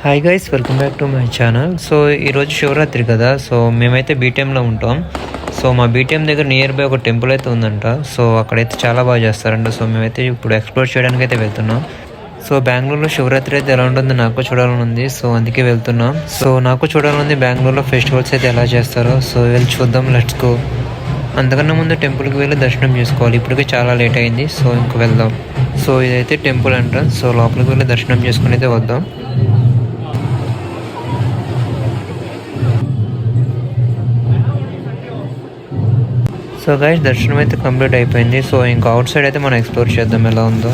Hi guys, welcome back to my channel. So ఈరోజు శివరాత్రి కదా. So మేమైతే బీటీఎంలో ఉంటాం. సో మా బీటీఎం దగ్గర నియర్ బై ఒక టెంపుల్ అయితే ఉందంట. సో అక్కడైతే చాలా బాగా చేస్తారంట. సో మేమైతే ఇప్పుడు ఎక్స్ప్లోర్ చేయడానికి అయితే వెళ్తున్నాం. సో బెంగళూరులో శివరాత్రి అయితే ఎలా ఉంటుందో నాకు చూడాలని ఉంది. సో అందుకే వెళ్తున్నాం. సో నాకు చూడాలని ఉంది బెంగళూరులో ఫెస్టివల్స్ అయితే ఎలా చేస్తారో. సో వెళ్ళి చూద్దాం, లెట్స్ గో. అంతకన్నా ముందు టెంపుల్కి వెళ్ళి దర్శనం చేసుకోవాలి. ఇప్పటికే చాలా లేట్ అయింది. సో ఇంక వెళ్దాం. సో ఇదైతే టెంపుల్ ఎంట్రన్స్. సో లోపలికి వెళ్ళి దర్శనం చేసుకుని అయితే వద్దాం. సో గైస్, దర్శనం అయితే కంప్లీట్ అయిపోయింది. సో ఇంకా అవుట్ సైడ్ అయితే మనం ఎక్స్ప్లోర్ చేద్దాం ఎలా ఉందో.